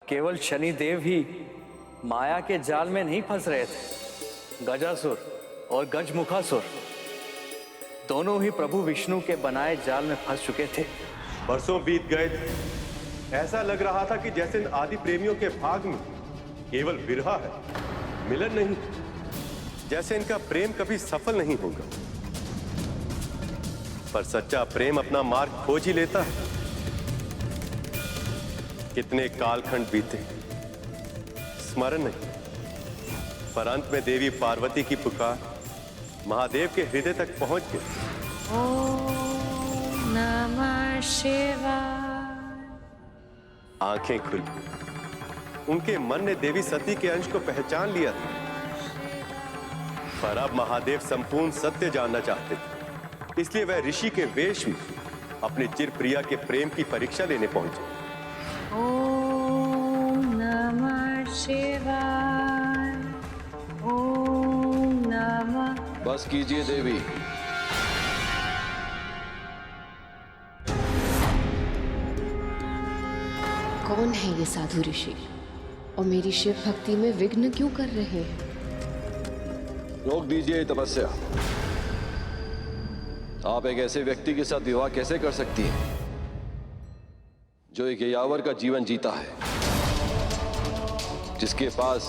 केवल शनिदेव ही माया के जाल में नहीं फंस रहे थे। गजासुर और गजमुखासुर दोनों ही प्रभु विष्णु के बनाए जाल में फंस चुके थे। बरसों बीत गए थे, ऐसा लग रहा था कि जैसे इन आदि प्रेमियों के भाग में केवल विरह है, मिलन नहीं, जैसे इनका प्रेम कभी सफल नहीं होगा। पर सच्चा प्रेम अपना मार्ग खोज ही लेता है। कितने कालखंड बीते, स्मरण नहीं, पर अंत में देवी पार्वती की पुकार महादेव के हृदय तक पहुंच गई। ओम नमः शिवाय। आंखें खुली, उनके मन ने देवी सती के अंश को पहचान लिया था। पर अब महादेव संपूर्ण सत्य जानना चाहते थे, इसलिए वह ऋषि के वेश में अपने चिर प्रिया के प्रेम की परीक्षा लेने पहुंचे। ओम नमः शिवाय। ओम नमः। बस कीजिए देवी। कौन है ये साधु ऋषि और मेरी शिव भक्ति में विघ्न क्यों कर रहे हैं? रोक दीजिए तपस्या। आप एक ऐसे व्यक्ति के साथ विवाह कैसे कर सकती हैं जो एक यायावर का जीवन जीता है, जिसके पास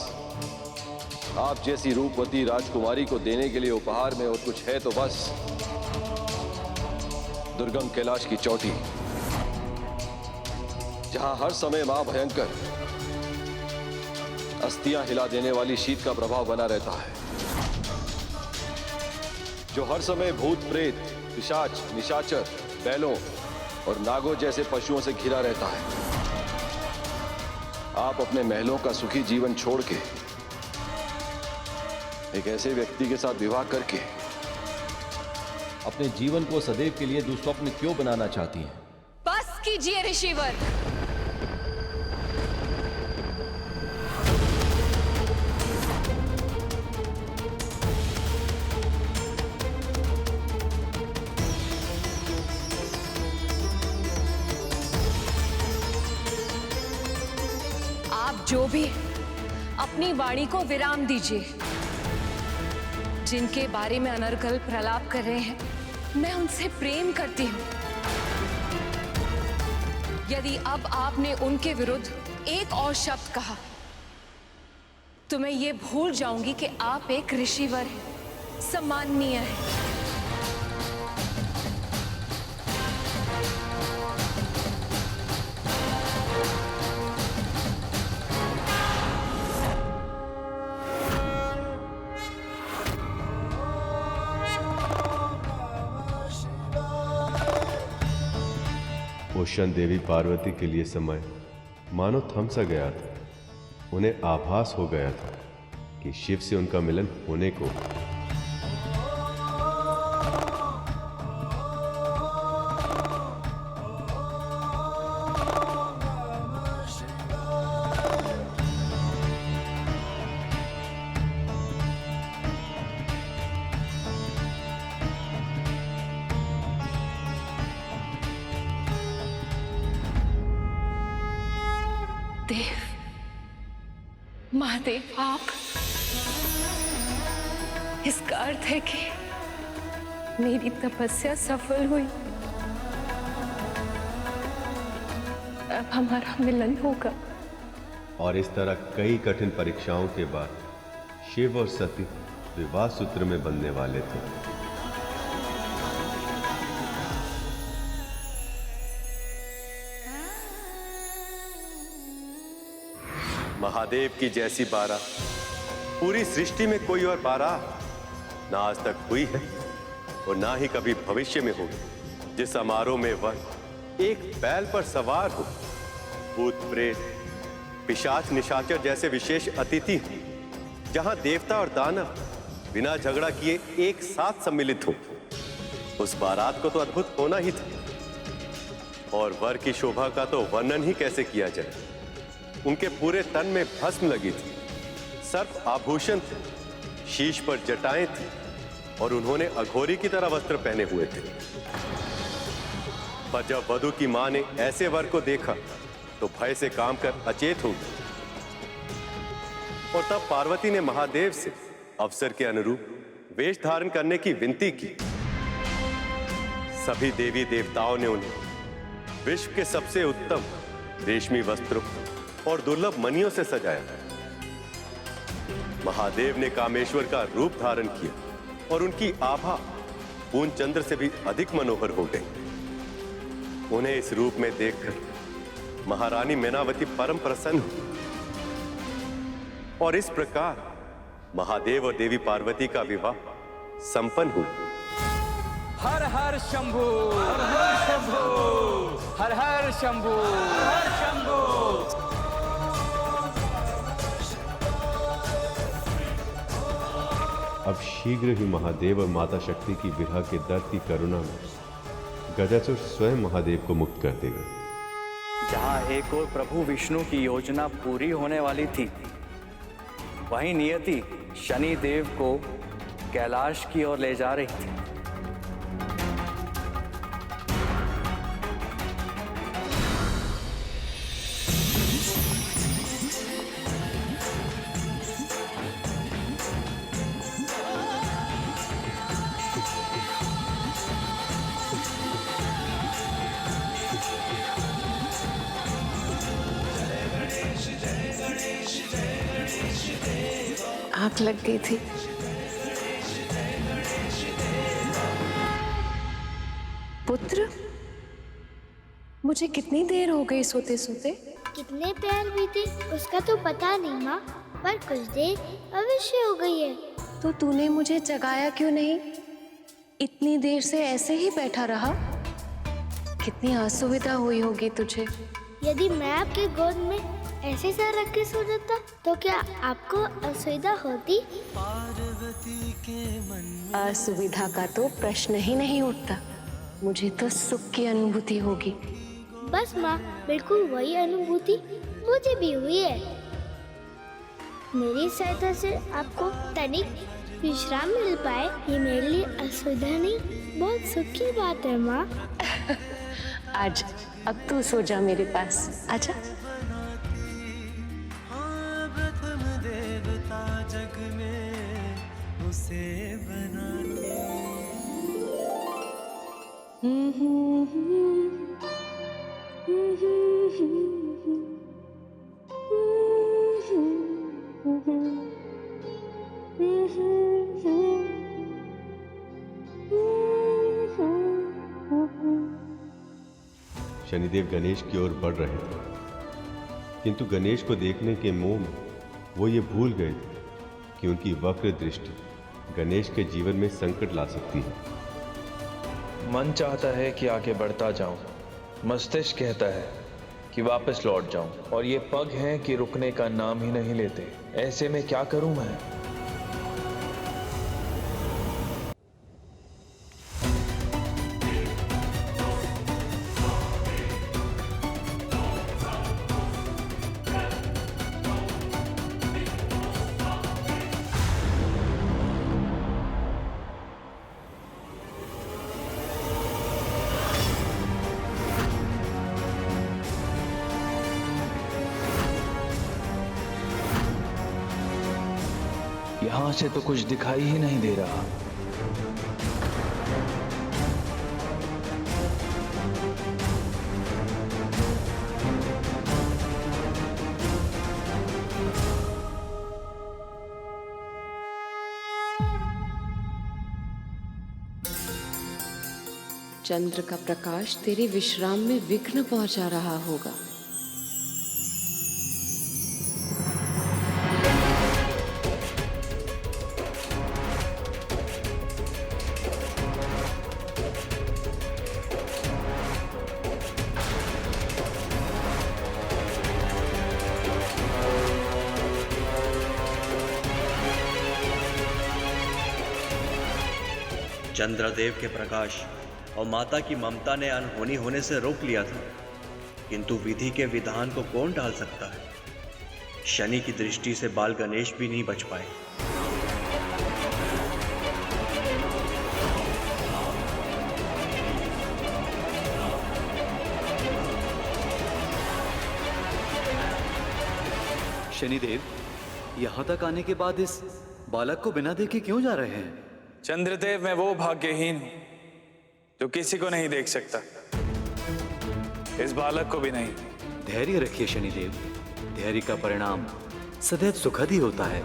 आप जैसी रूपवती राजकुमारी को देने के लिए उपहार में और कुछ है तो बस दुर्गम कैलाश की चोटी, जहां हर समय मां भयंकर अस्थियां हिला देने वाली शीत का प्रभाव बना रहता है, जो हर समय भूत प्रेत, पिशाच, निशाचर, बैलों और नागों जैसे पशुओं से घिरा रहता है। आप अपने महलों का सुखी जीवन छोड़ के एक ऐसे व्यक्ति के साथ विवाह करके अपने जीवन को सदैव के लिए दुस्वप्न क्यों बनाना चाहती हैं? बस कीजिए ऋषिवर। आप जो भी अपनी वाणी को विराम दीजिए। जिनके बारे में अनर्गल प्रलाप कर रहे हैं, मैं उनसे प्रेम करती हूं। यदि अब आपने उनके विरुद्ध एक और शब्द कहा तो मैं ये भूल जाऊंगी कि आप एक ऋषिवर हैं, सम्माननीय हैं। उस क्षण देवी पार्वती के लिए समय मानो थम सा गया था। उन्हें आभास हो गया था कि शिव से उनका मिलन होने को। देव, महादेव, आप, इसका अर्थ है कि मेरी तपस्या सफल हुई। अब हमारा मिलन होगा। और इस तरह कई कठिन परीक्षाओं के बाद शिव और सती विवाह सूत्र में बंधने वाले थे। महादेव की जैसी बारात पूरी सृष्टि में कोई और बारात ना आज तक हुई है और ना ही कभी भविष्य में होगी, जिस समारोह में वह एक बैल पर सवार हो, भूत प्रेत, पिशाच, निशाचर जैसे विशेष अतिथि हो, जहां देवता और दानव बिना झगड़ा किए एक साथ सम्मिलित हो। उस बारात को तो अद्भुत होना ही था। और वर की शोभा का तो वर्णन ही कैसे किया जाए। उनके पूरे तन में भस्म लगी थी, सर्प आभूषण थे, शीश पर जटाएं थी और उन्होंने अघोरी की तरह वस्त्र पहने हुए थे। पर जब वधू की मां ने ऐसे वर को देखा तो भय से काम कर अचेत होगी। और तब पार्वती ने महादेव से अवसर के अनुरूप वेश धारण करने की विनती की। सभी देवी देवताओं ने उन्हें विश्व के सबसे उत्तम रेशमी वस्त्रों और दुर्लभ मणियों से सजाया। महादेव ने कामेश्वर का रूप धारण किया और उनकी आभा पूर्ण चंद्र से भी अधिक मनोहर हो गई। उन्हें इस रूप में देखकर महारानी मैनावती परम प्रसन्न हुई और इस प्रकार महादेव और देवी पार्वती का विवाह संपन्न हुआ। हर हर शंभू, हर हर शंभू, हर हर शंभू, हर शंभू। अब शीघ्र ही महादेव और माता शक्ति की विरह के दर्द की करुणा में गजासुर स्वयं महादेव को मुक्त कर देगा। जहां एक और प्रभु विष्णु की योजना पूरी होने वाली थी, वहीं नियति शनि देव को कैलाश की ओर ले जा रही थी। आग लग गई थी। पुत्र, मुझे कितनी देर हो गई सोते सोते? कितने पैर बीते उसका तो पता नहीं माँ, पर कुछ देर अवश्य हो गई है। तो तूने मुझे जगाया क्यों नहीं? इतनी देर से ऐसे ही बैठा रहा। कितनी असुविधा हुई होगी तुझे। यदि मैं आपके गोद में ऐसे सर रख के सो जाता तो क्या आपको असुविधा होती? असुविधा का तो प्रश्न ही नहीं उठता। मुझे तो सुख की अनुभूति होगी। बस माँ, बिल्कुल वही अनुभूति मुझे भी हुई है। मेरी सहायता से आपको तनिक विश्राम मिल पाए, ये मेरे लिए असुविधा नहीं, बहुत सुख की बात है माँ। आज अब तू सो जा मेरे पास, आजा। शनिदेव गणेश की ओर बढ़ रहे थे, किंतु गणेश को देखने के मोह में वो ये भूल गए थे कि उनकी वक्र दृष्टि गणेश के जीवन में संकट ला सकती है। मन चाहता है कि आगे बढ़ता जाऊं, मस्तिष्क कहता है कि वापस लौट जाऊं, और ये पग हैं कि रुकने का नाम ही नहीं लेते। ऐसे में क्या करूं मैं? यहां से तो कुछ दिखाई ही नहीं दे रहा। चंद्र का प्रकाश तेरे विश्राम में विघ्न पहुंचा रहा होगा। चंद्रदेव के प्रकाश और माता की ममता ने अनहोनी होने से रोक लिया था, किंतु विधि के विधान को कौन टाल सकता है? शनि की दृष्टि से बाल गणेश भी नहीं बच पाए। शनिदेव, यहाँ तक आने के बाद इस बालक को बिना देखे क्यों जा रहे हैं? चंद्रदेव, मैं वो भाग्यहीन हूं जो किसी को नहीं देख सकता, इस बालक को भी नहीं। धैर्य रखिए शनिदेव, धैर्य का परिणाम सदैव सुखद ही होता है।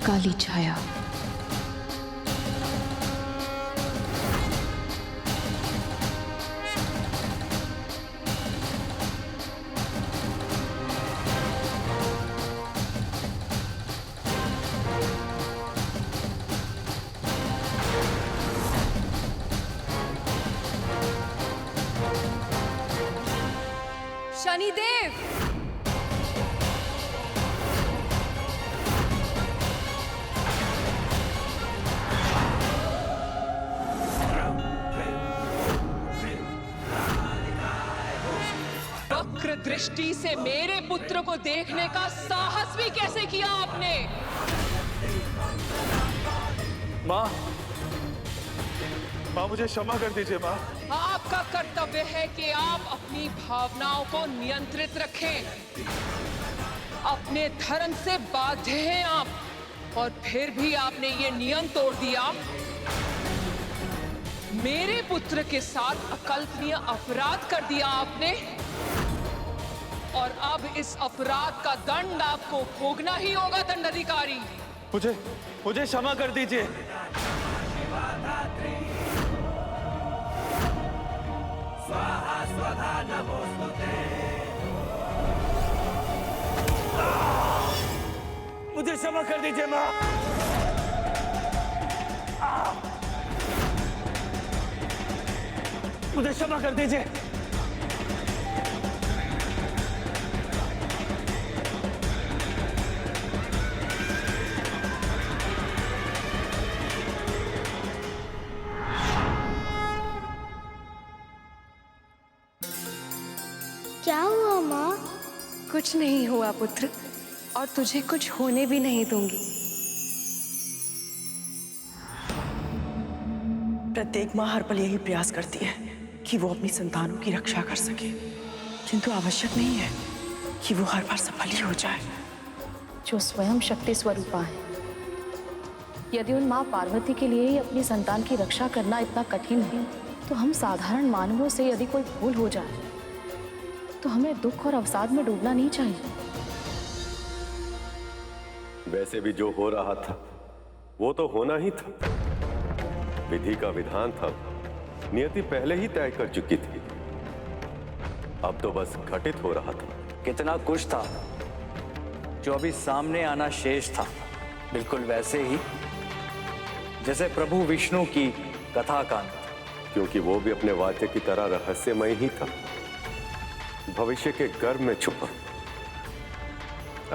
काली छाया। शनिदेव, वक्र दृष्टि से मेरे पुत्र को देखने का साहस भी कैसे किया आपने? माँ, माँ मुझे क्षमा कर दीजिए माँ। आपका कर्तव्य है कि आप अपनी भावनाओं को नियंत्रित रखें। अपने धर्म से बाध्य हैं आप, और फिर भी आपने ये नियम तोड़ दिया। मेरे पुत्र के साथ अकल्पनीय अपराध कर दिया आपने, और अब इस अपराध का दंड आपको भोगना ही होगा दंडाधिकारी। मुझे क्षमा कर दीजिए। मुझे क्षमा कर दीजिए माँ। मुझे क्षमा कर दीजिए। क्या हुआ माँ? कुछ नहीं हुआ पुत्र, और तुझे कुछ होने भी नहीं दूंगी। प्रत्येक माँ हर पल यही प्रयास करती है कि वो अपनी संतानों की रक्षा कर सके, किंतु आवश्यक नहीं है कि वो हर बार सफल ही हो जाए। जो स्वयं शक्ति स्वरूपा है, यदि उन माँ पार्वती के लिए ही अपनी संतान की रक्षा करना इतना कठिन है, तो हम साधारण मानवों से यदि कोई भूल हो जाए तो हमें दुख और अवसाद में डूबना नहीं चाहिए। वैसे भी जो हो रहा था वो तो होना ही था। विधि का विधान था, नियति पहले ही तय कर चुकी थी। अब तो बस घटित हो रहा था। कितना कुछ था जो अभी सामने आना शेष था, बिल्कुल वैसे ही जैसे प्रभु विष्णु की कथा कांड, क्योंकि वो भी अपने वाद्य की तरह रहस्यमय ही था, भविष्य के गर्भ में छुपा,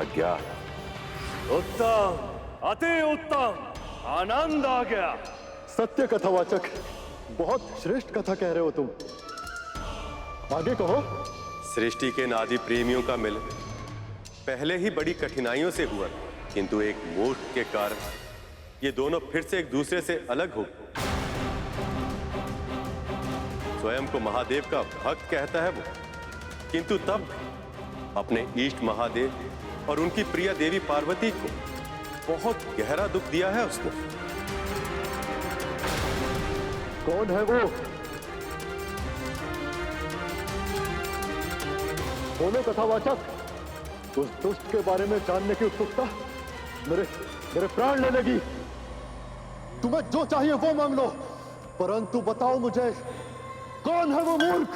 अज्ञात। उत्तम, अति उत्तम, आनंद आ गया। सत्य कथावाचक, बहुत श्रेष्ठ कथा कह रहे हो तुम। आगे कहो। सृष्टि के नादी प्रेमियों का मिलन पहले ही बड़ी कठिनाइयों से हुआ, किंतु एक मूर्ख के कारण ये दोनों फिर से एक दूसरे से अलग हो गए। स्वयं को महादेव का भक्त कहता है वो, किंतु तब अपने इष्ट महादेव और उनकी प्रिय देवी पार्वती को बहुत गहरा दुख दिया है उसने। कौन है वो? बोलो कथावाचक। उस दुष्ट के बारे में जानने की उत्सुकता मेरे प्राण ले लगी। तुम्हें जो चाहिए वो मांग लो, परंतु बताओ मुझे कौन है वो मूर्ख?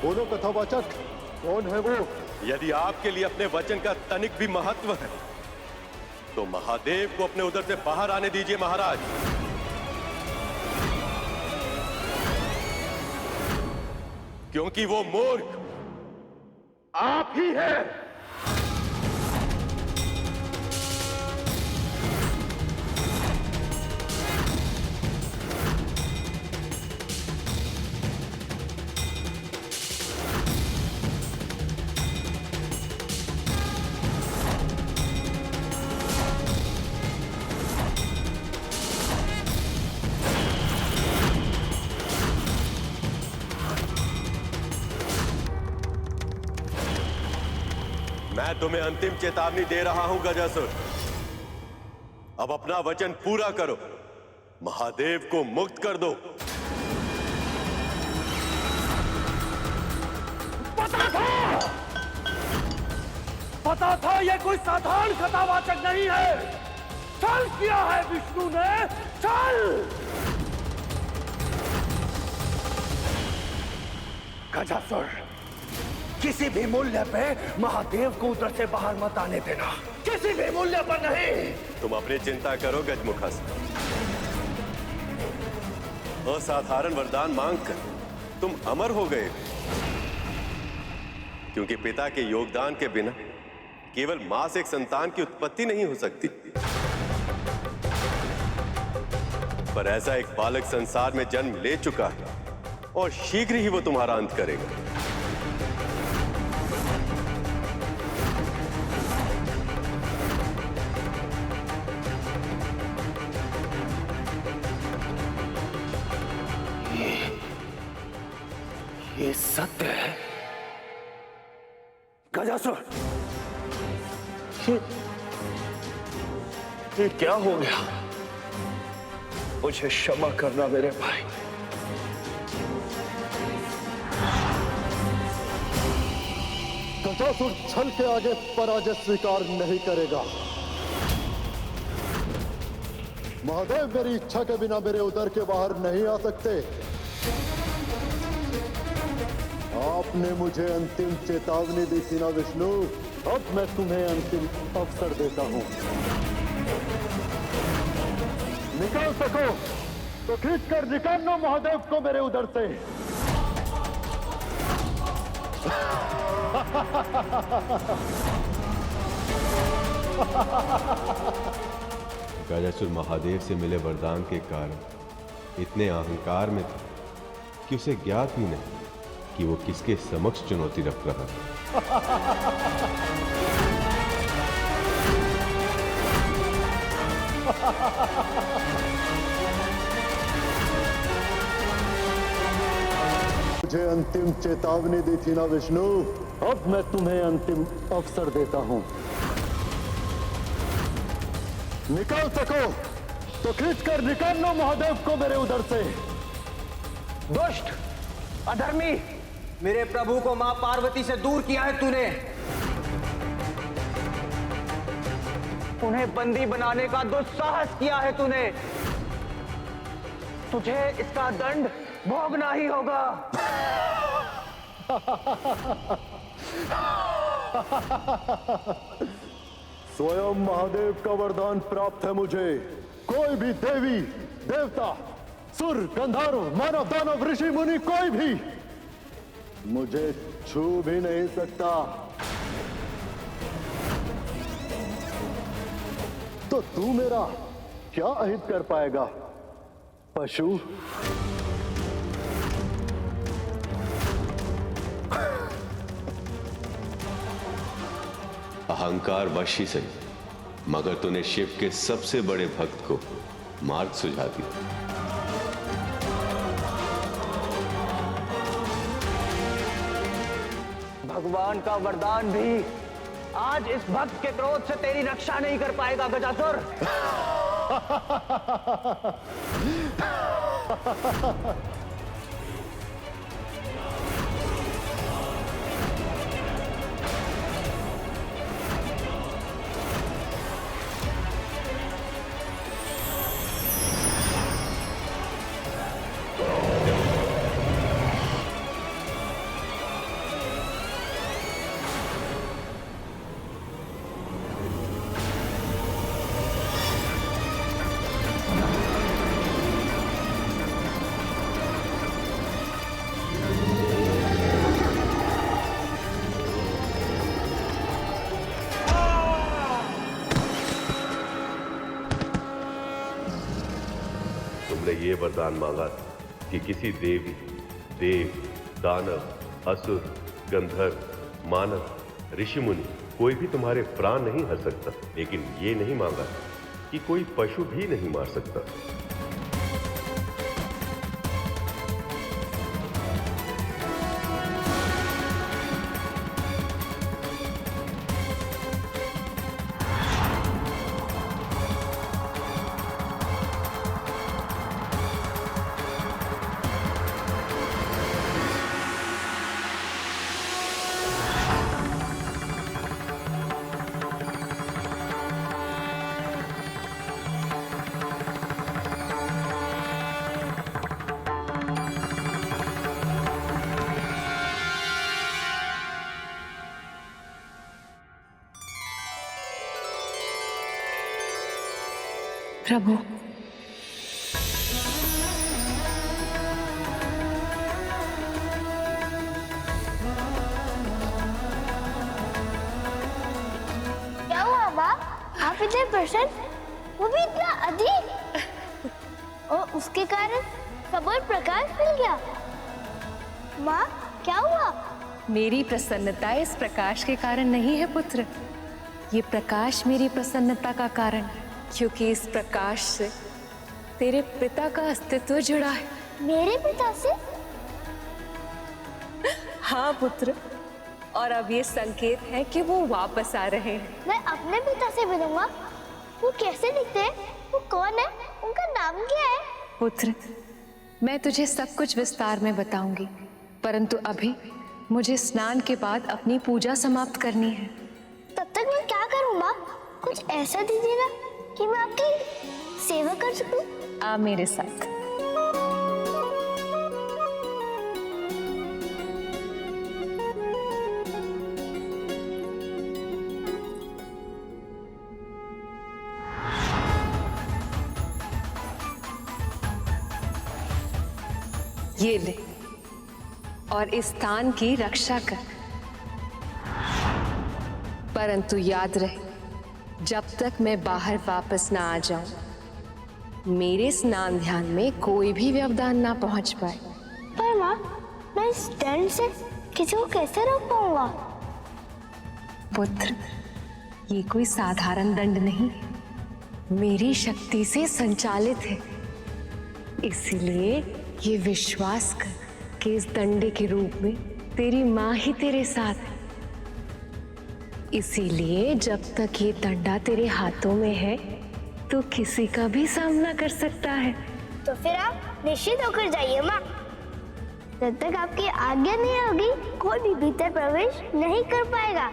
बोलो कथावाचक, कौन है वो? यदि आपके लिए अपने वचन का तनिक भी महत्व है तो महादेव को अपने उधर से बाहर आने दीजिए महाराज। क्योंकि वो मूर्ख आप ही हैं। मैं तुम्हें अंतिम चेतावनी दे रहा हूं गजासुर। अब अपना वचन पूरा करो, महादेव को मुक्त कर दो। पता था ये कोई साधारण कथावाचक नहीं है। छल किया है विष्णु ने, छल। गजासुर, किसी भी मूल्य पे महादेव को उधर से बाहर मत आने देना, किसी भी मूल्य पर नहीं। तुम अपनी चिंता करो गजमुखासुर। असाधारण वरदान मांगकर तुम अमर हो गए, क्योंकि पिता के योगदान के बिना केवल मां से एक संतान की उत्पत्ति नहीं हो सकती। पर ऐसा एक बालक संसार में जन्म ले चुका है और शीघ्र ही वो तुम्हारा अंत करेगा। ये सत्य है गजासुर। ये क्या हो गया? मुझे क्षमा करना मेरे भाई। गजासुर छल के आगे पराजय स्वीकार नहीं करेगा। महादेव मेरी इच्छा के बिना मेरे उदर के बाहर नहीं आ सकते। आपने मुझे अंतिम चेतावनी दी थी ना विष्णु, अब मैं तुम्हें अंतिम अवसर देता हूं। निकाल सको तो खींच कर निकाल लो महादेव को मेरे उदर से। गजासुर महादेव से मिले वरदान के कारण इतने अहंकार में था कि उसे ज्ञात ही नहीं कि वो किसके समक्ष चुनौती रख रहा है। मुझे अंतिम चेतावनी दी थी ना विष्णु, अब मैं तुम्हें अंतिम अवसर देता हूं। निकाल सको तो खींच कर निकाल लो महादेव को मेरे उदर से। दुष्ट, अधर्मी, मेरे प्रभु को मां पार्वती से दूर किया है तूने। उन्हें बंदी बनाने का दुस्साहस किया है तूने। तुझे इसका दंड भोगना ही होगा। स्वयं महादेव का वरदान प्राप्त है मुझे। कोई भी देवी, देवता, सुर, गंधर्व, मानव, दानव, ऋषि, मुनि, कोई भी मुझे छू भी नहीं सकता। तो तू मेरा क्या अहित कर पाएगा पशु? अहंकार वश ही सही, मगर तूने शिव के सबसे बड़े भक्त को मार्ग सुझा दिया। भगवान का वरदान भी आज इस भक्त के क्रोध से तेरी रक्षा नहीं कर पाएगा गजासुर। ये वरदान मांगा था कि किसी देवी, देव, दानव, असुर, गंधर्व, मानव, ऋषि मुनि कोई भी तुम्हारे प्राण नहीं हर सकता, लेकिन ये नहीं मांगा कि कोई पशु भी नहीं मार सकता। प्रभु, क्या हुआ माँ? आप इतने प्रसन्न, वो भी इतना अधिक, और उसके कारण सब और प्रकाश मिल गया। माँ, क्या हुआ? मेरी प्रसन्नता इस प्रकाश के कारण नहीं है पुत्र। ये प्रकाश मेरी प्रसन्नता का कारण है, क्योंकि इस प्रकाश से तेरे पिता का अस्तित्व जुड़ा है। मेरे पिता से? हाँ पुत्र, और अब ये संकेत है कि वो वापस आ रहे हैं। मैं अपने पिता से मिलूंगा। वो कैसे दिखते हैं? वो कौन है? उनका नाम क्या है? पुत्र, मैं तुझे सब कुछ विस्तार में बताऊंगी, परंतु अभी मुझे स्नान के बाद अपनी पूजा समाप्त करनी है। तब तक मैं क्या करूं माँ? कुछ ऐसा दीजिए ना कि मैं आपकी सेवा कर सकूं। आ मेरे साथ। ये ले और इस स्थान की रक्षा कर, परंतु याद रहे, जब तक मैं बाहर वापस ना आ जाऊं, मेरे स्नान ध्यान में कोई भी व्यवधान ना पहुंच पाए। पर माँ, मैं इस दंड से किसी को कैसे रोक पाऊंगा? पुत्र, ये कोई साधारण दंड नहीं, मेरी शक्ति से संचालित है। इसीलिए ये विश्वास कर कि इस दंडे के रूप में तेरी माँ ही तेरे साथ है। इसीलिए जब तक ये डंडा तेरे हाथों में है तो किसी का भी सामना कर सकता है। तो फिर आप निश्चित होकर जाइए माँ। जब तक आपकी आज्ञा नहीं होगी, कोई भी भीतर प्रवेश नहीं कर पाएगा।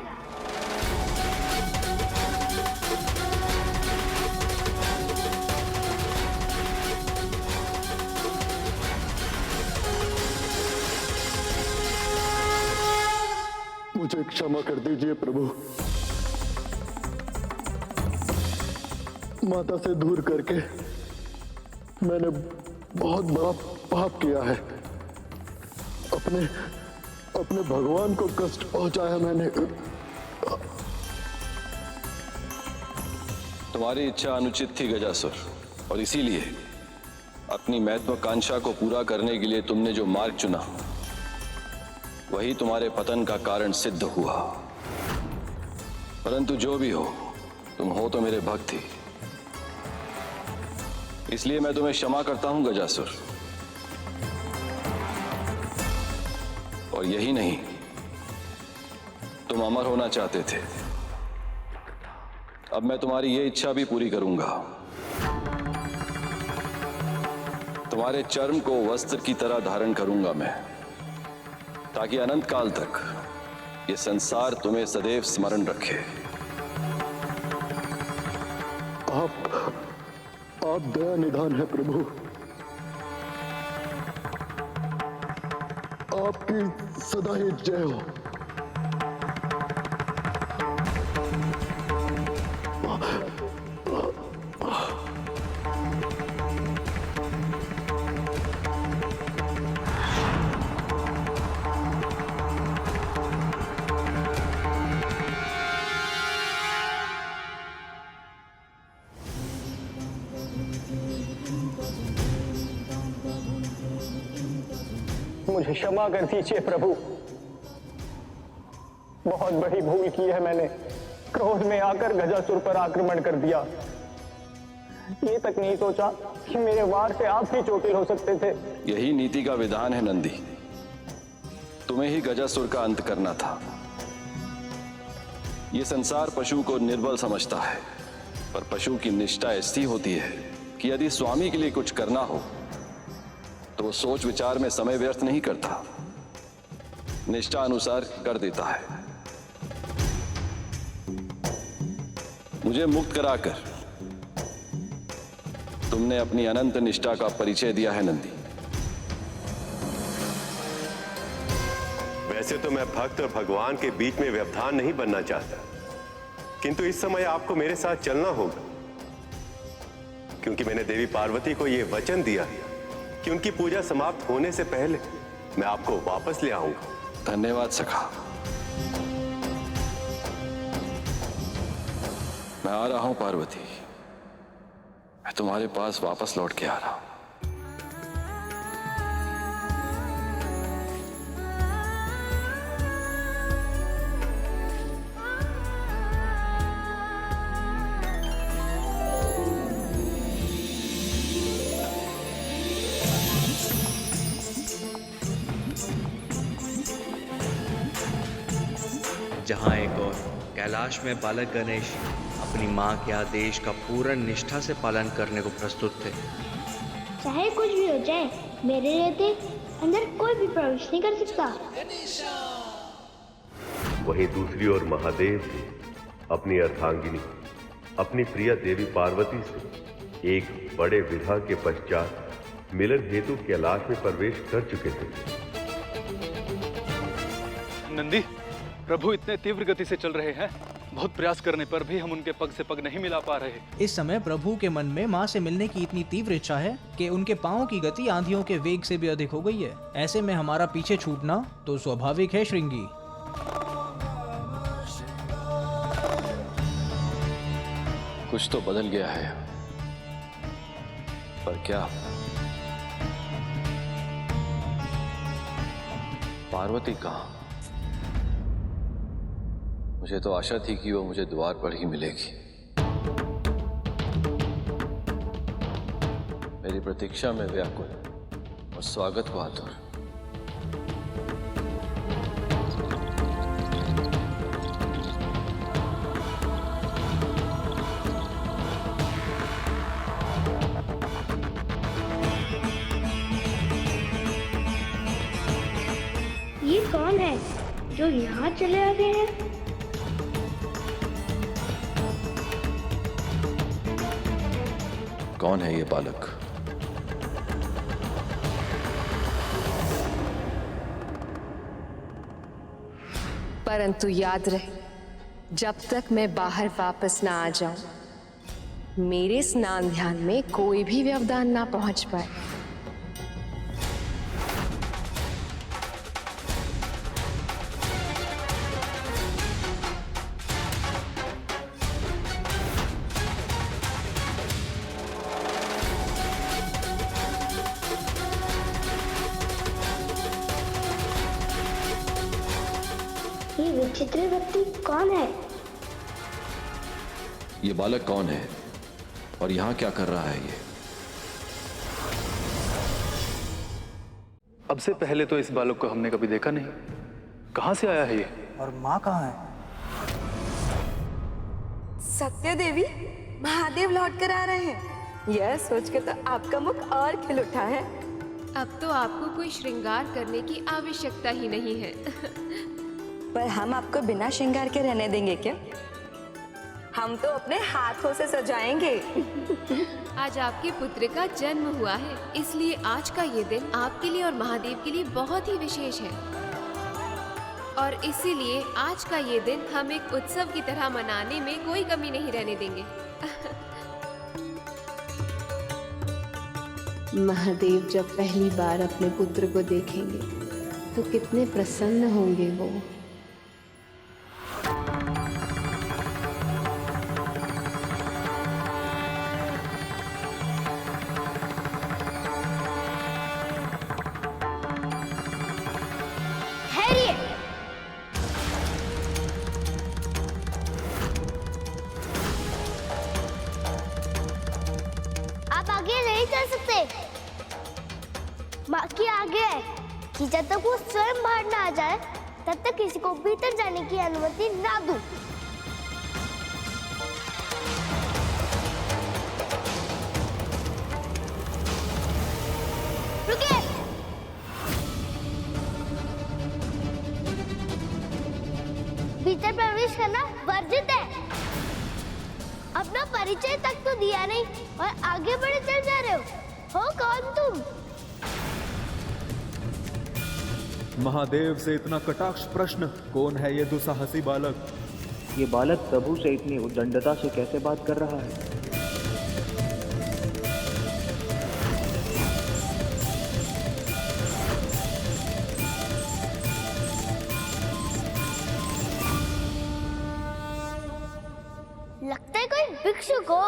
मुझे क्षमा कर दीजिए प्रभु। माता से दूर करके मैंने बहुत बड़ा पाप किया है। अपने भगवान को कष्ट पहुंचाया मैंने। तुम्हारी इच्छा अनुचित थी गजासुर, और इसीलिए अपनी महत्वाकांक्षा को पूरा करने के लिए तुमने जो मार्ग चुना, वही तुम्हारे पतन का कारण सिद्ध हुआ। परंतु जो भी हो, तुम हो तो मेरे भक्त ही, इसलिए मैं तुम्हें क्षमा करता हूं गजासुर। और यही नहीं, तुम अमर होना चाहते थे, अब मैं तुम्हारी ये इच्छा भी पूरी करूंगा। तुम्हारे चर्म को वस्त्र की तरह धारण करूंगा मैं, ताकि अनंत काल तक ये संसार तुम्हें सदैव स्मरण रखे। आप दया निधान है प्रभु। आपकी सदा ही जय हो। मुझे क्षमा कर दीजिए प्रभु। बहुत बड़ी भूल की है मैंने। क्रोध में आकर गजासुर पर आक्रमण कर दिया। ये तक नहीं सोचा कि मेरे वार से आप ही चोटिल हो सकते थे। यही नीति का विधान है नंदी। तुम्हें ही गजासुर का अंत करना था। ये संसार पशु को निर्बल समझता है, पर पशु की निष्ठा ऐसी होती है कि यदि स्वामी के लिए कुछ करना हो तो वो सोच विचार में समय व्यर्थ नहीं करता, निष्ठा अनुसार कर देता है। मुझे मुक्त कराकर तुमने अपनी अनंत निष्ठा का परिचय दिया है नंदी। वैसे तो मैं भक्त और भगवान के बीच में व्यवधान नहीं बनना चाहता, किंतु इस समय आपको मेरे साथ चलना होगा, क्योंकि मैंने देवी पार्वती को यह वचन दिया कि उनकी पूजा समाप्त होने से पहले मैं आपको वापस ले आऊंगा। धन्यवाद सखा। मैं आ रहा हूं पार्वती। मैं तुम्हारे पास वापस लौट के आ रहा हूं। जहाँ एक और कैलाश में बालक गणेश अपनी माँ के आदेश का पूर्ण निष्ठा से पालन करने को प्रस्तुत थे। चाहे कुछ भी हो जाए, मेरे रहते अंदर कोई भी प्रवेश नहीं कर सकता। वहीं दूसरी ओर महादेव भी अपनी अर्धांगिनी, अपनी प्रिय देवी पार्वती से एक बड़े विधा के पश्चात मिलन हेतु कैलाश में प्रवेश कर चुके थे। नंदी, प्रभु इतने तीव्र गति से चल रहे हैं, बहुत प्रयास करने पर भी हम उनके पग से पग नहीं मिला पा रहे। इस समय प्रभु के मन में माँ से मिलने की इतनी तीव्र इच्छा है कि उनके पाँव की गति आंधियों के वेग से भी अधिक हो गई है। ऐसे में हमारा पीछे छूटना तो स्वाभाविक है श्रृंगी। कुछ तो बदल गया है, पर क्या? पार्वती कहाँ? मुझे तो आशा थी कि वो मुझे द्वार पर ही मिलेगी। मेरी प्रतीक्षा में व्याकुल और स्वागत को आतुर। ये कौन है जो यहाँ चले आ गए हैं? कौन है ये बालक? परंतु याद रहे, जब तक मैं बाहर वापस ना आ जाऊं, मेरे स्नान ध्यान में कोई भी व्यवधान ना पहुंच पाए। ये विचित्र व्यक्ति कौन है? ये बालक कौन है और यहाँ क्या कर रहा है ये? अब से पहले तो इस बालक को हमने कभी देखा नहीं। कहाँ से आया है ये? और माँ कहाँ है? सत्य देवी, महादेव लौट कर आ रहे हैं। यह सोच के तो आपका मुख और खिल उठा है। अब तो आपको कोई श्रृंगार करने की आवश्यकता ही नहीं है। पर हम आपको बिना श्रृंगार के रहने देंगे क्या? हम तो अपने हाथों से सजाएंगे। आज आपके पुत्र का जन्म हुआ है, इसलिए आज का ये दिन आपके लिए और महादेव के लिए बहुत ही विशेष है। और इसीलिए आज का ये दिन हम एक उत्सव की तरह मनाने में कोई कमी नहीं रहने देंगे। महादेव जब पहली बार अपने पुत्र को देखेंगे तो कितने प्रसन्न होंगे वो। कि जब तक वो स्वयं बाहर ना आ जाए तब तक किसी को भीतर जाने की अनुमति ना दूं। रुकिए। भीतर प्रवेश करना वर्जित है। अपना परिचय तक तो दिया नहीं और आगे बढ़े चल जा रहे हो कौन तुम? महादेव से इतना कटाक्ष प्रश्न, कौन है ये दुस्साहसी बालक? ये बालक प्रभु से इतनी उद्दंडता से कैसे बात कर रहा है? लगता है कोई भिक्षुक हो।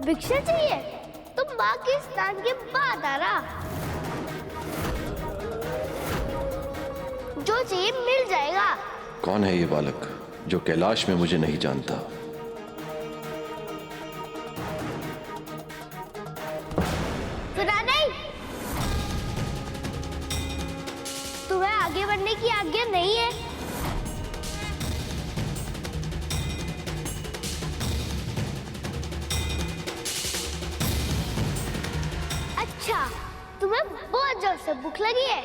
भिक्षा चाहिए? तुम माँ के स्नान के बाद आना। जो चाहिए मिल जाएगा। कौन है ये बालक जो कैलाश में मुझे नहीं जानता? सुना नहीं? तुम्हें आगे बढ़ने की आज्ञा नहीं है। अच्छा, तुम्हें बहुत जोर से भूख लगी है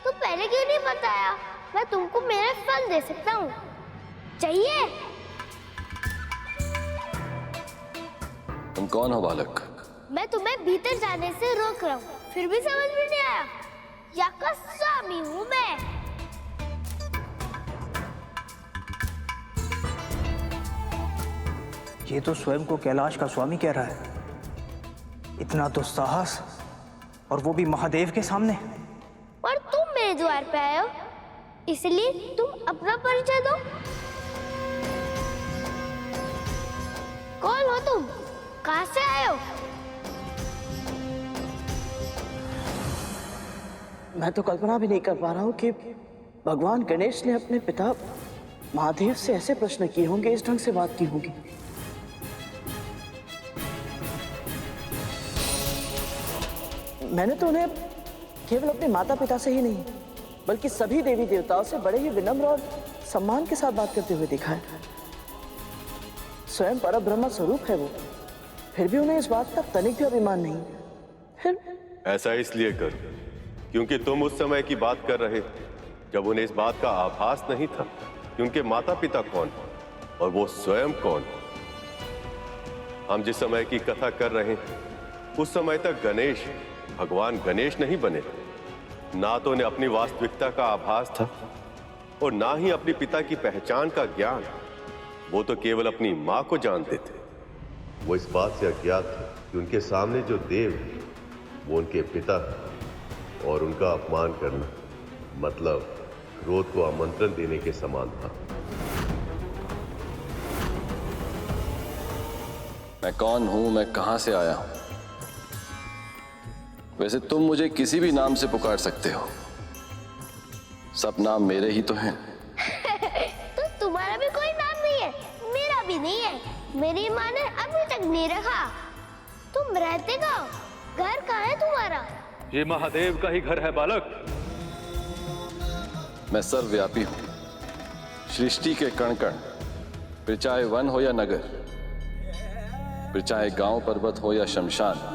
तो पहले क्यों नहीं बताया? मैं तुमको मेरे फल दे सकता हूँ। चाहिए? तुम कौन हो बालक? मैं तुम्हें भीतर जाने से रोक रहा हूँ, फिर भी समझ में नहीं आया? यहाँ का स्वामी हूँ मैं। ये तो स्वयं को कैलाश का स्वामी कह रहा है। इतना तो साहस, और वो भी महादेव के सामने। और तुम मेरे द्वार पे आए हो, इसलिए तुम अपना परिचय दो। कौन हो तुम? कहाँ से आए हो? मैं तो कल्पना भी नहीं कर पा रहा हूँ कि भगवान गणेश ने अपने पिता महादेव से ऐसे प्रश्न किए होंगे, इस ढंग से बात की होगी। मैंने तो उन्हें केवल अपने माता पिता से ही नहीं बल्कि सभी देवी देवताओं से बड़े ही विनम्र और सम्मान के साथ बात करते हुए देखा है। स्वयं परब्रह्म स्वरूप है वो, फिर भी उन्हें इस बात का तनिक भी अभिमान नहीं। फिर ऐसा इसलिए कर क्योंकि तुम उस समय की बात कर रहे थे जब उन्हें इस बात का आभास नहीं था कि उनके माता पिता कौन और वो स्वयं कौन। हम जिस समय की कथा कर रहे हैं उस समय तक गणेश भगवान गणेश नहीं बने। ना तो उन्हें अपनी वास्तविकता का आभास था और ना ही अपने पिता की पहचान का ज्ञान। वो तो केवल अपनी मां को जानते थे। वो इस बात से अज्ञात थे कि उनके सामने जो देव है वो उनके पिता है और उनका अपमान करना मतलब क्रोध को आमंत्रण देने के समान था। मैं कौन हूं, मैं कहां से आया हूं? वैसे तुम मुझे किसी भी नाम से पुकार सकते हो, सब नाम मेरे ही तो हैं। तो तुम्हारा भी कोई नाम नहीं है, मेरा भी नहीं है। मेरी माँ ने अभी तक नहीं रखा। तुम रहते कहाँ? घर कहाँ है तुम्हारा? ये महादेव का ही घर है बालक। मैं सर्वव्यापी हूं, सृष्टि के कण कण, फिर चाहे वन हो या नगर, फिर चाहे गांव पर्वत हो या शमशान,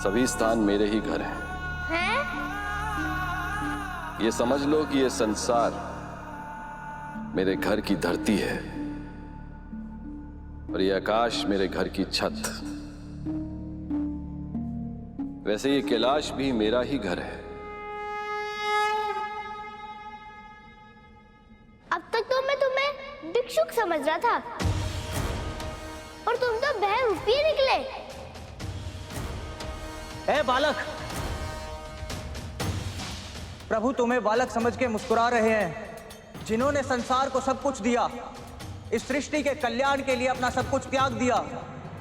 सभी स्थान मेरे ही घर हैं। ये समझ लो कि ये संसार मेरे घर की धरती है और ये आकाश मेरे घर की छत। वैसे ये कैलाश भी मेरा ही घर है। अब तक तो मैं तुम्हें भिक्षुक समझ रहा था और तुम तो बहरूपी निकले। ए बालक, प्रभु तुम्हें बालक समझ के मुस्कुरा रहे हैं। जिन्होंने संसार को सब कुछ दिया, इस सृष्टि के कल्याण के लिए अपना सब कुछ त्याग दिया,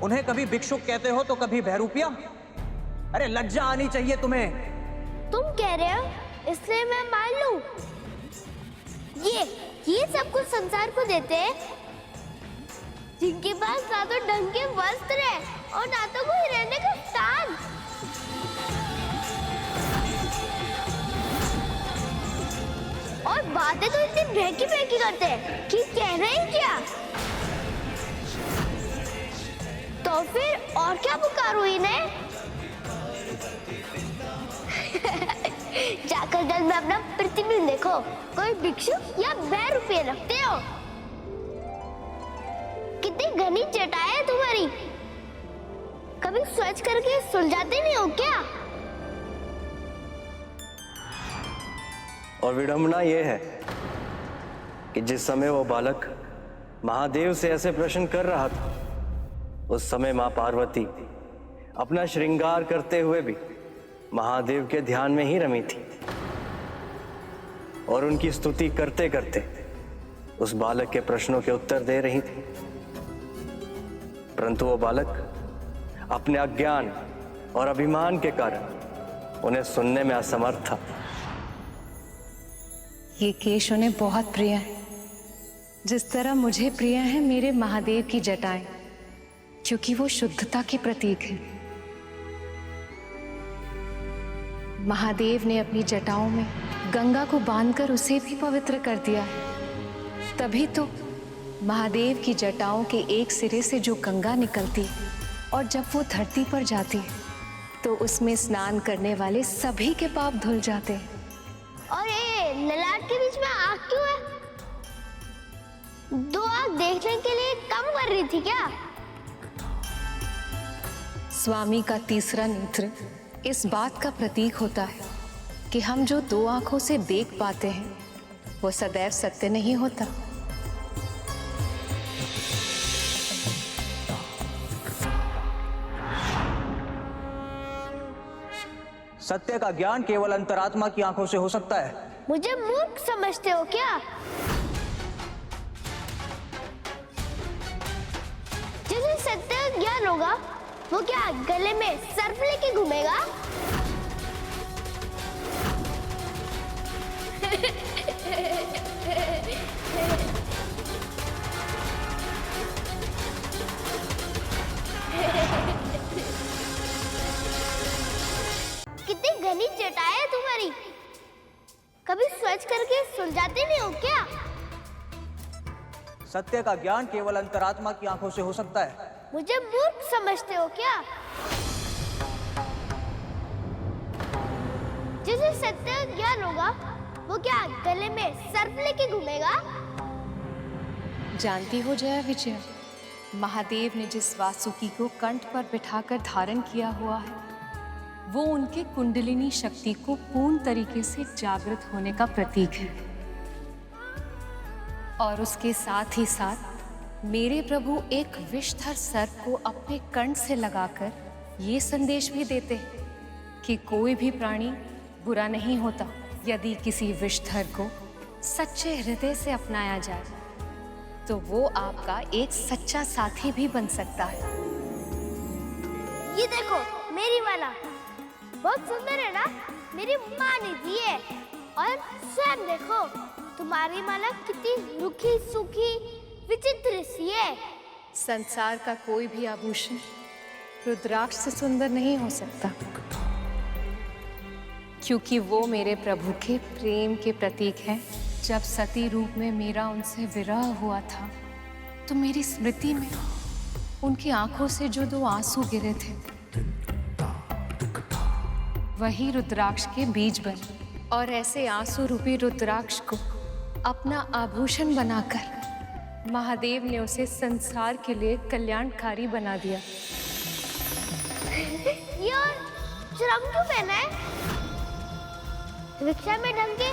उन्हें कभी भिक्षुक कहते हो तो कभी बहरूपिया। अरे लज्जा आनी चाहिए तुम्हें। तुम कह रहे हो इसलिए मैं मान लूं। ये सब कुछ संसार को देते हैं जिनके पास ना तो ढंग के वस्त्र है और ना तो कोई रहने का शैतान। और बातें तो इतनी बहकी बहकी करते हैं कि कह रहे हैं क्या? तो फिर और क्या पुकारूं इन्हें? जाकर जल में अपना प्रतिबिंब देखो, कोई भिक्षु या बहरूपी रखते हो? कितनी घनी जटाएं है तुम्हारी, कभी सोच करके सुलझाते नहीं हो क्या? और विडंबना यह है कि जिस समय वो बालक महादेव से ऐसे प्रश्न कर रहा था, उस समय मां पार्वती अपना श्रृंगार करते हुए भी महादेव के ध्यान में ही रमी थी और उनकी स्तुति करते करते उस बालक के प्रश्नों के उत्तर दे रही थी। परंतु वो बालक अपने अज्ञान और अभिमान के कारण उन्हें सुनने में असमर्थ था। ये केश उन्हें बहुत प्रिय है, जिस तरह मुझे प्रिय है मेरे महादेव की जटाएं, क्योंकि वो शुद्धता के प्रतीक है। महादेव ने अपनी जटाओं में गंगा को बांधकर उसे भी पवित्र कर दिया है। तभी तो महादेव की जटाओं के एक सिरे से जो गंगा निकलती है और जब वो धरती पर जाती है तो उसमें स्नान करने वाले सभी के पाप धुल जाते हैं। और ये ललाट के बीच में आग क्यों है? दो आग देखने के लिए कम कर रही थी क्या? स्वामी का तीसरा नेत्र इस बात का प्रतीक होता है कि हम जो दो आंखों से देख पाते हैं वो सदैव सत्य नहीं होता। सत्य का ज्ञान केवल अंतरात्मा की आंखों से हो सकता है। मुझे मूर्ख समझते हो क्या? जिसे सत्य का ज्ञान होगा वो क्या गले में सर्प लेके घूमेगा? कितनी घनी जटाएं है तुम्हारी, कभी सोच करके सुलझाते नहीं हो क्या? सत्य का ज्ञान केवल अंतरात्मा की आंखों से हो सकता है। मुझे मूर्ख समझते हो क्या? जिसे सत्य का ज्ञान होगा वो क्या गले में सर्प लेके घूमेगा? जानती हो जया विजय, महादेव ने जिस वासुकी को कंठ पर बिठाकर धारण किया हुआ है वो उनके कुंडलिनी शक्ति को पूर्ण तरीके से जागृत होने का प्रतीक है। और उसके साथ ही साथ मेरे प्रभु एक विषधर सर्प को अपने कंठ से लगाकर ये संदेश भी देते हैं कि कोई भी प्राणी बुरा नहीं होता यदि किसी विषधर को सच्चे हृदय से अपनाया जाए तो वो आपका एक सच्चा साथी भी बन सकता है। ये देखो मेरी माला बहुत सुंदर है ना? मेरी माँ ने दी है। और स्वयं देखो तुम्हारी माला कितनी रुखी सूखी विचित्र सी है। संसार का कोई भी आभूषण रुद्राक्ष से सुंदर नहीं हो सकता, क्योंकि वो मेरे प्रभु के प्रेम के प्रतीक है। जब सती रूप में मेरा उनसे विरह हुआ था तो मेरी स्मृति में उनकी आंखों से जो दो आंसू गिरे थे वही रुद्राक्ष के बीज बने। और ऐसे आंसू रूपी रुद्राक्ष को अपना आभूषण बनाकर महादेव ने उसे संसार के लिए कल्याणकारी बना दिया। यार चरम क्यों पहना है? रिक्शा में ढंग के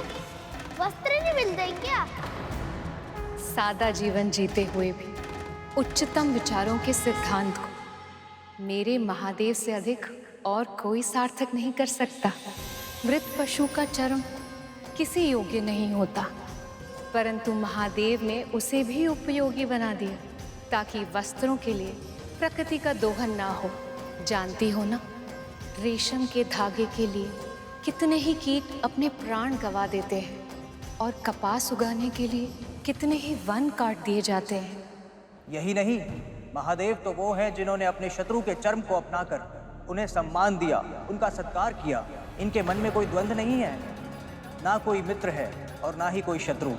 वस्त्र नहीं मिलते क्या? सादा जीवन जीते हुए भी उच्चतम विचारों के सिद्धांत को मेरे महादेव से अधिक और कोई सार्थक नहीं कर सकता। मृत पशु का चर्म किसी योग्य नहीं होता, परंतु महादेव ने उसे भी उपयोगी बना दिया ताकि वस्त्रों के लिए प्रकृति का दोहन ना हो। जानती हो ना, रेशम के धागे के लिए कितने ही कीट अपने प्राण गंवा देते हैं और कपास उगाने के लिए कितने ही वन काट दिए जाते हैं। यही नहीं, महादेव तो वो हैं जिन्होंने अपने शत्रु के चर्म को अपनाकर उन्हें सम्मान दिया, उनका सत्कार किया। इनके मन में कोई द्वंद्व नहीं है, ना कोई मित्र है और ना ही कोई शत्रु।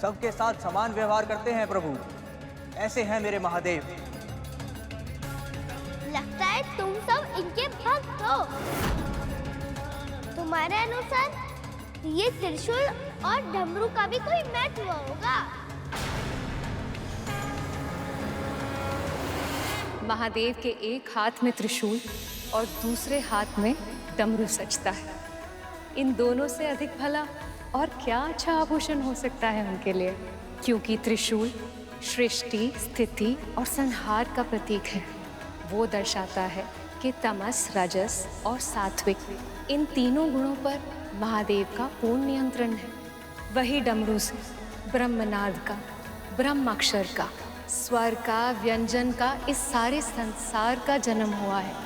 सबके साथ समान व्यवहार करते हैं प्रभु। ऐसे हैं मेरे महादेव। लगता है तुम सब इनके भक्त हो। तुम्हारे अनुसार ये त्रिशूल और डमरू का भी कोई महत्व होगा। महादेव के एक हाथ में त्रिशूल और दूसरे हाथ में डमरू सजता है। इन दोनों से अधिक भला और क्या अच्छा आभूषण हो सकता है उनके लिए, क्योंकि त्रिशूल सृष्टि, स्थिति और संहार का प्रतीक है। वो दर्शाता है कि तमस, रजस और सात्विक, इन तीनों गुणों पर महादेव का पूर्ण नियंत्रण है। वही डमरू से ब्रह्मनाद का, ब्रह्माक्षर का, स्वर का, व्यंजन का, इस सारे संसार का जन्म हुआ है।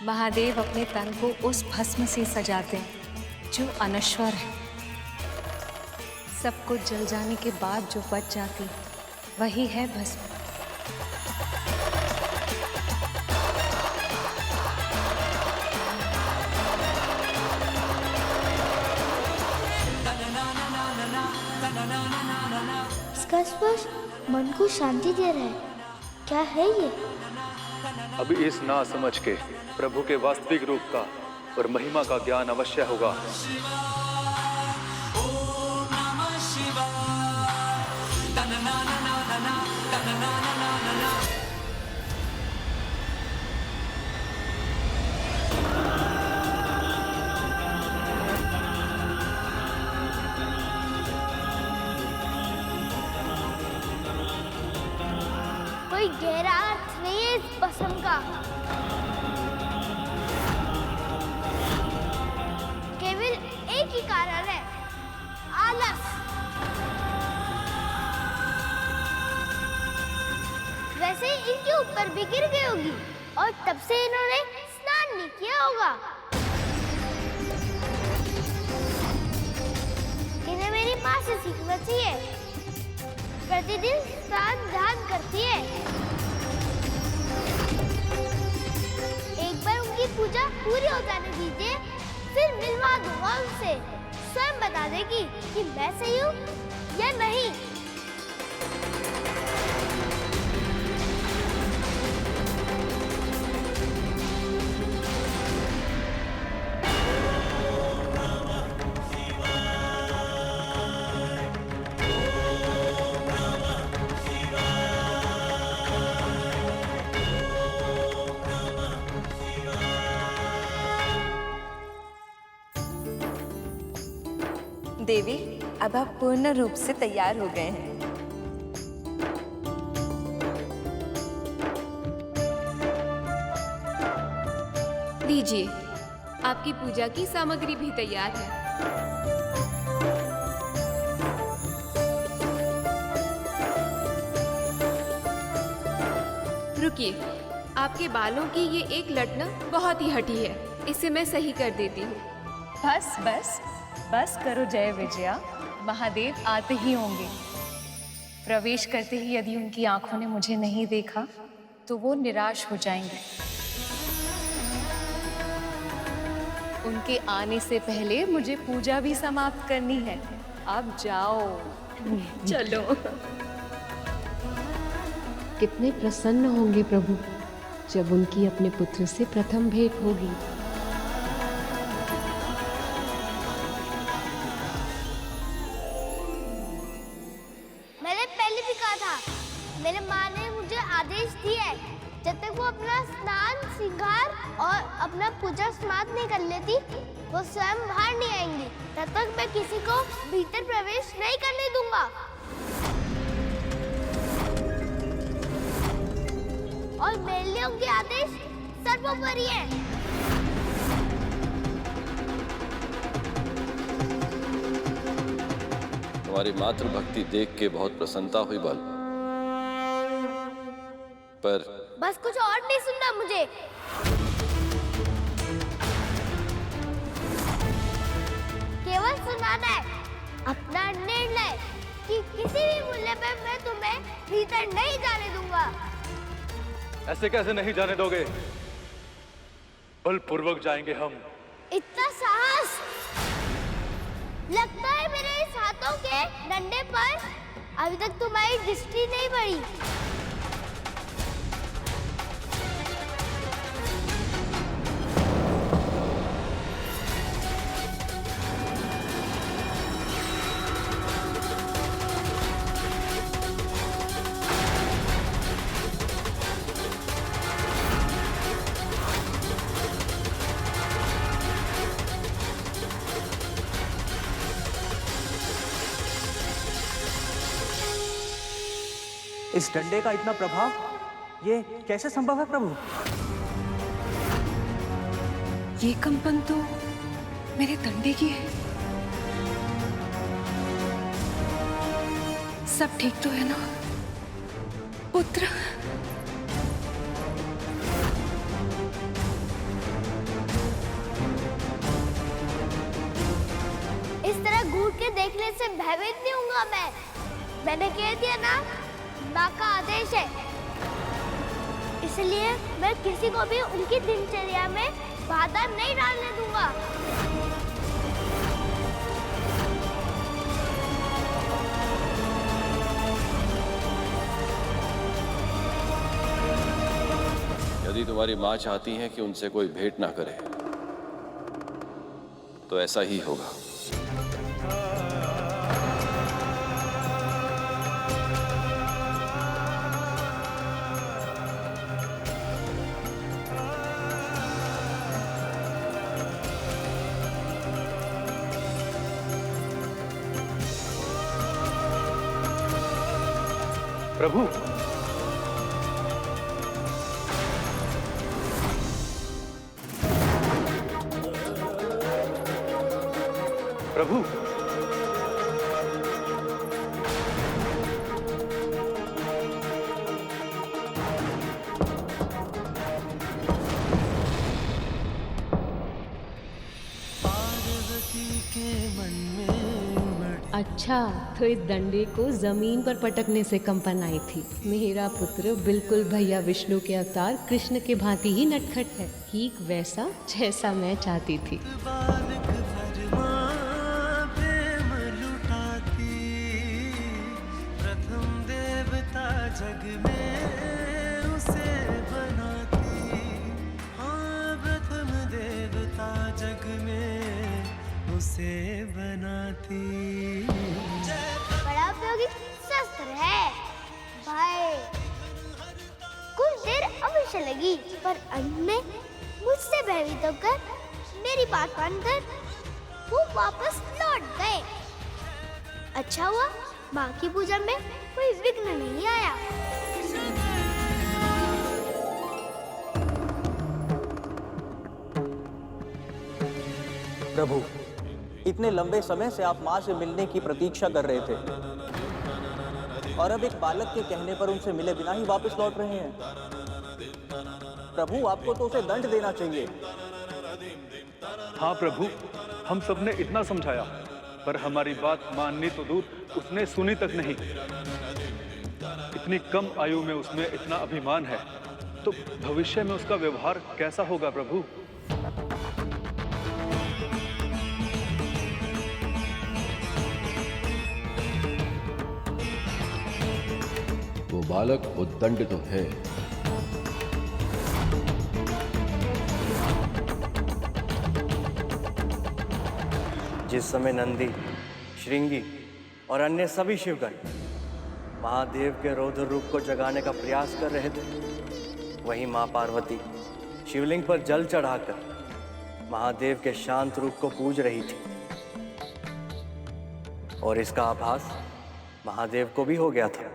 महादेव अपने तन को उस भस्म से सजाते हैं जो अनश्वर है। सब कुछ जल जाने के बाद जो बच जाती है वही है भस्म। इसका स्पर्श मन को शांति दे रहा है। क्या है ये? अभी इस ना समझ के प्रभु के वास्तविक रूप का और महिमा का ज्ञान अवश्य होगा। कोई गहरा अर्थ नहीं है इस भस्म का। केवल एक ही कारण है, आलस। वैसे इनके ऊपर भी गिर गई होगी और तब से इन्होंने स्नान नहीं किया होगा। इन्हें मेरी माँ से सीखना चाहिए। प्रतिदिन स्नान ध्यान करती है। एक बार उनकी पूजा पूरी हो जाने दीजिए, फिर मिलवा दूंगा उनसे। स्वयं बता देगी कि मैं सही हूँ या नहीं। देवी, अब आप पूर्ण रूप से तैयार हो गए हैं। लीजिए, आपकी पूजा की सामग्री भी तैयार है। रुकिए, आपके बालों की ये एक लट ना बहुत ही हटी है। इसे मैं सही कर देती हूँ। बस बस बस करो जय विजया। महादेव आते ही होंगे। प्रवेश करते ही यदि उनकी आंखों ने मुझे नहीं देखा तो वो निराश हो जाएंगे। उनके आने से पहले मुझे पूजा भी समाप्त करनी है। अब जाओ। चलो। कितने प्रसन्न होंगे प्रभु जब उनकी अपने पुत्र से प्रथम भेंट होगी। मैंने पहले भी कहा था, मेरे माँ ने मुझे आदेश दिया है, जब तक वो अपना स्नान, श्रृंगार और अपना पूजा समाप्त नहीं कर लेती, वो स्वयं बाहर नहीं आएंगी। तब तक मैं किसी को भीतर प्रवेश नहीं करने दूंगा। और मेरे लिए उनके आदेश सर्वोपरि है। तुम्हारी मातृभक्ति देख के बहुत प्रसन्नता हुई बाल, पर बस कुछ और नहीं सुनना मुझे। केवल सुनाना है अपना निर्णय कि किसी भी मूल्य पर मैं तुम्हें भीतर नहीं जाने दूंगा। ऐसे कैसे नहीं जाने दोगे? बलपूर्वक जाएंगे हम। इतना साहस! लगता है मेरे इस हाथों के डंडे पर अभी तक तुम्हारी दृष्टि नहीं पड़ी। इस डंडे का इतना प्रभाव, ये कैसे संभव है प्रभु? ये कंपन तो मेरे डंडे की है। सब ठीक तो है ना पुत्र? इस तरह घूर के देखने से भयभीत नहीं हूँगा मैं। मैंने कह दिया ना, माँ का आदेश है, इसलिए मैं किसी को भी उनकी दिनचर्या में बाधा नहीं डालने दूंगा। यदि तुम्हारी माँ चाहती है कि उनसे कोई भेंट ना करे तो ऐसा ही होगा। प्रभु, प्रभु, अच्छा, तो इस डंडे को जमीन पर पटकने से कंपन आई थी। मेरा पुत्र बिल्कुल भैया विष्णु के अवतार कृष्ण के भांति ही नटखट है, ठीक वैसा जैसा मैं चाहती थी। प्रथम देवता जग में उसे बनाती, हाँ प्रथम देवता जग में उसे बनाती। बड़ा उपयोगी शस्त्र है भाई। कुछ देर अवश्य लगी, पर अंत में मुझसे भयभीत होकर मेरी बात मानकर वो वापस लौट गए। अच्छा हुआ माँ की पूजा में कोई विघ्न नहीं आया। प्रभु, इतने लंबे समय से आप माँ से मिलने की प्रतीक्षा कर रहे थे और अब एक बालक के कहने पर उनसे मिले बिना ही वापस लौट रहे हैं। प्रभु, आपको तो उसे दंड देना चाहिए। हाँ प्रभु, हम सबने इतना समझाया, पर हमारी बात माननी तो दूर, उसने सुनी तक नहीं। इतनी कम आयु में उसमें इतना अभिमान है, तो भविष्य में उसका व्यवहार कैसा होगा प्रभु? वो बालक उद्दंड तो है, जिस समय नंदी, श्रृंगी और अन्य सभी शिवगण महादेव के रौद्र रूप को जगाने का प्रयास कर रहे थे, वहीं मां पार्वती शिवलिंग पर जल चढ़ाकर महादेव के शांत रूप को पूज रही थी। और इसका आभास महादेव को भी हो गया था।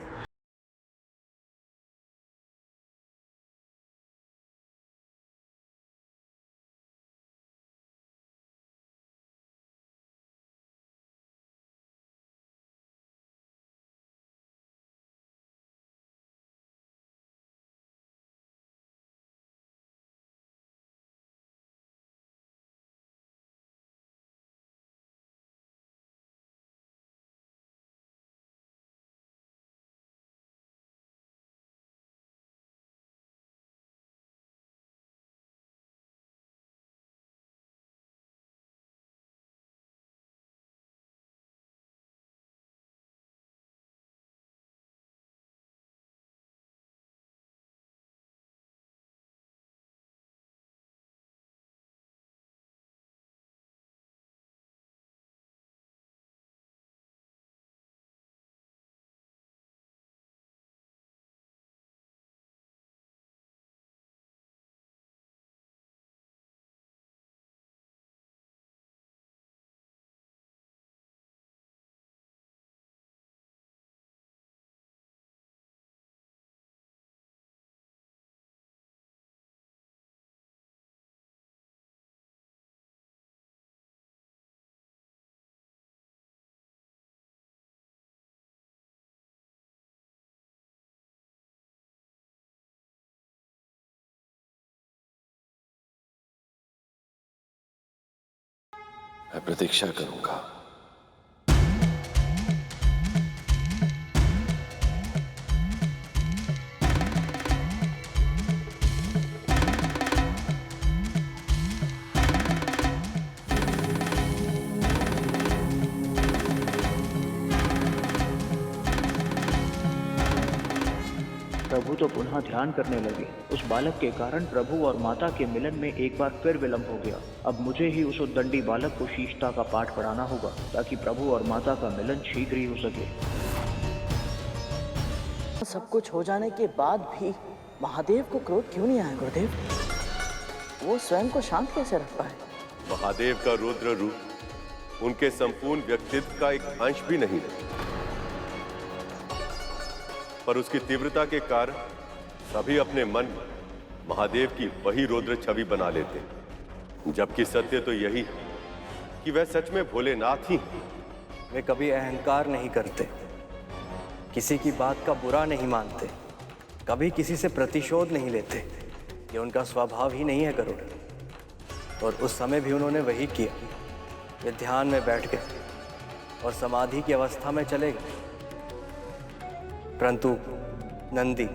मैं प्रतीक्षा करूंगा। प्रभु तो पुनः ध्यान करने लगे। उस बालक के कारण प्रभु और माता के मिलन में एक बार फिर विलंब हो गया। अब मुझे ही उस उद्दंडी बालक को शीशता का पाठ पढ़ाना होगा ताकि प्रभु और माता का मिलन शीघ्र ही हो सके। सब कुछ हो जाने के बाद भी महादेव को क्रोध क्यों नहीं आया गुरुदेव? वो स्वयं को शांत कैसे रख पाए? महादेव का रुद्र रूप उनके संपूर्ण व्यक्तित्व का एक अंश भी नहीं है, पर उसकी तीव्रता के कारण सभी अपने मन में महादेव की वही रुद्र छवि बना लेते हैं, जबकि सत्य तो यही है कि वह सच में भोलेनाथ ही हैं। वे कभी अहंकार नहीं करते, किसी की बात का बुरा नहीं मानते, कभी किसी से प्रतिशोध नहीं लेते। ये उनका स्वभाव ही नहीं है गरुड़। और उस समय भी उन्होंने वही किया। वे ध्यान में बैठ गए और समाधि की अवस्था में चले गए, परंतु नंदी,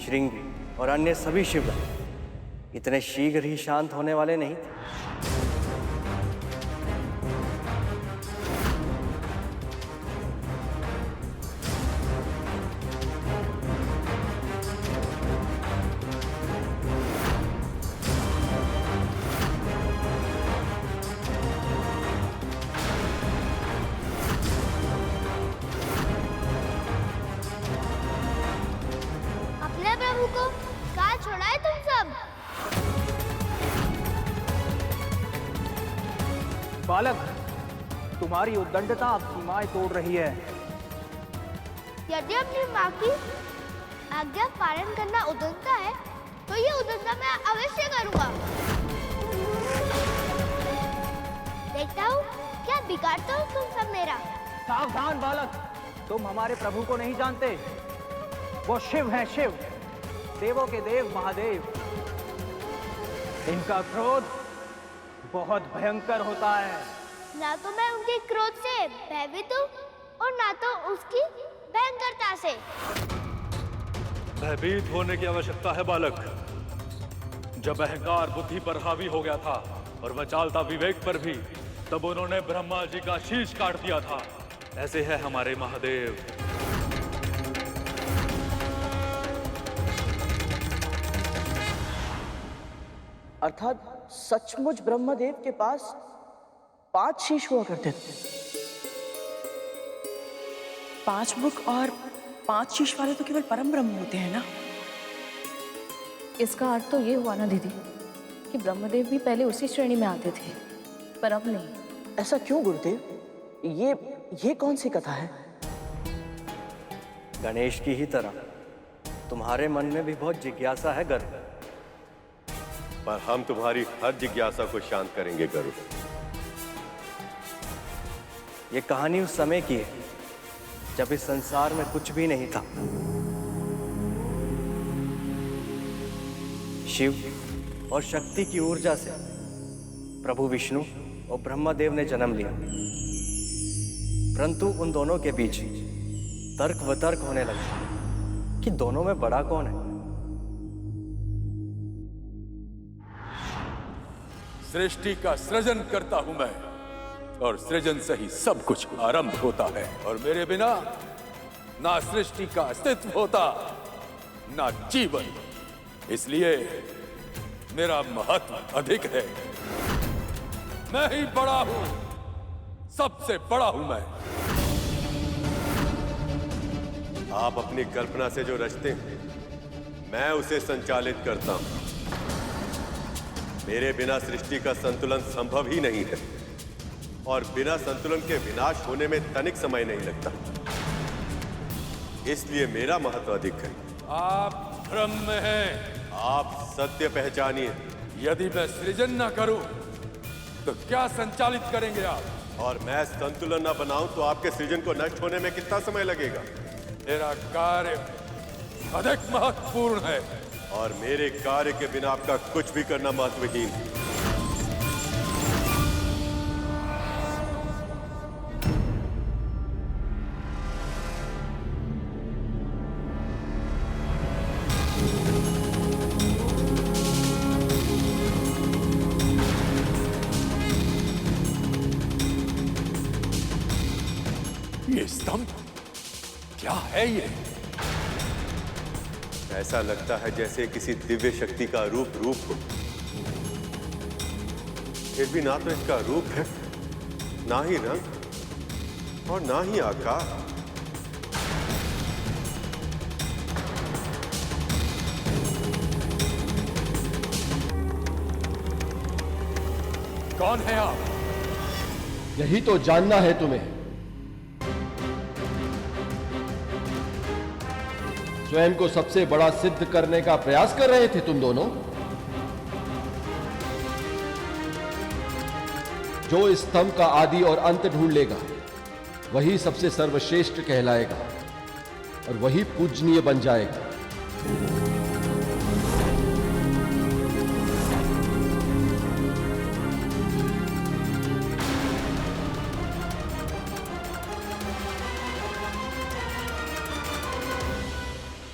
श्रृंगी और अन्य सभी शिवगण इतने शीघ्र ही शांत होने वाले नहीं थे। अपने प्रभु को कहाँ छोड़ा है तुम सब? बालक, तुम्हारी उद्दंडता अब सीमाएं तोड़ रही है। यदि अपनी माँ की आज्ञा पालन करना उद्दंडता है, तो ये उद्दंडता मैं अवश्य करूँगा। देखता हूँ क्या बिगाड़ते हो तुम सब मेरा। सावधान बालक, तुम हमारे प्रभु को नहीं जानते। वो शिव है, शिव, देवों के देव महादेव। इनका क्रोध बहुत भयंकर होता है। ना तो मैं उनके क्रोध से भयभीत हूँ और ना तो उसकी भयंकरता से। भयभीत होने की आवश्यकता है बालक। जब अहंकार बुद्धि पर हावी हो गया था और वह चालता विवेक पर भी, तब उन्होंने ब्रह्मा जी का शीश काट दिया था। ऐसे है हमारे महादेव। अर्थात सचमुच ब्रह्मदेव के पास 5 शीश हुआ करते थे। 5 मुख और 5 शीश वाले तो केवल परम ब्रह्म होते हैं ना। इसका अर्थ तो ये हुआ ना दीदी कि ब्रह्मदेव भी पहले उसी श्रेणी में आते थे, पर अब नहीं। ऐसा क्यों गुरुदेव? ये कौन सी कथा है? गणेश की ही तरह तुम्हारे मन में भी बहुत जिज्ञासा है गर्ग, पर हम तुम्हारी हर जिज्ञासा को शांत करेंगे गरुड़। ये कहानी उस समय की है जब इस संसार में कुछ भी नहीं था। शिव और शक्ति की ऊर्जा से प्रभु विष्णु और ब्रह्मदेव ने जन्म लिया, परंतु उन दोनों के बीच तर्क वितर्क होने लगा कि दोनों में बड़ा कौन है। सृष्टि का सृजन करता हूं मैं, और सृजन से ही सब कुछ आरंभ होता है, और मेरे बिना ना सृष्टि का अस्तित्व होता ना जीवन। इसलिए मेरा महत्व अधिक है। मैं ही बड़ा हूं, सबसे बड़ा हूं मैं। आप अपनी कल्पना से जो रचते हैं, मैं उसे संचालित करता हूं। मेरे बिना सृष्टि का संतुलन संभव ही नहीं है, और बिना संतुलन के विनाश होने में तनिक समय नहीं लगता। इसलिए मेरा महत्व अधिक है। आप भ्रम में हैं। आप सत्य पहचानिए। यदि मैं सृजन न करूं तो क्या संचालित करेंगे आप? और मैं संतुलन न बनाऊं तो आपके सृजन को नष्ट होने में कितना समय लगेगा? मेरा कार्य अधिक महत्वपूर्ण है, और मेरे कार्य के बिना आपका कुछ भी करना महत्वहीन है। स्तंभ क्या है ये? ऐसा लगता है जैसे किसी दिव्य शक्ति का रूप हो। फिर भी ना तो इसका रूप है, ना ही रंग और ना ही आकार। कौन है आप? यही तो जानना है तुम्हें। स्वयं को सबसे बड़ा सिद्ध करने का प्रयास कर रहे थे तुम दोनों। जो इस स्तंभ का आदि और अंत ढूंढ लेगा वही सबसे सर्वश्रेष्ठ कहलाएगा और वही पूजनीय बन जाएगा।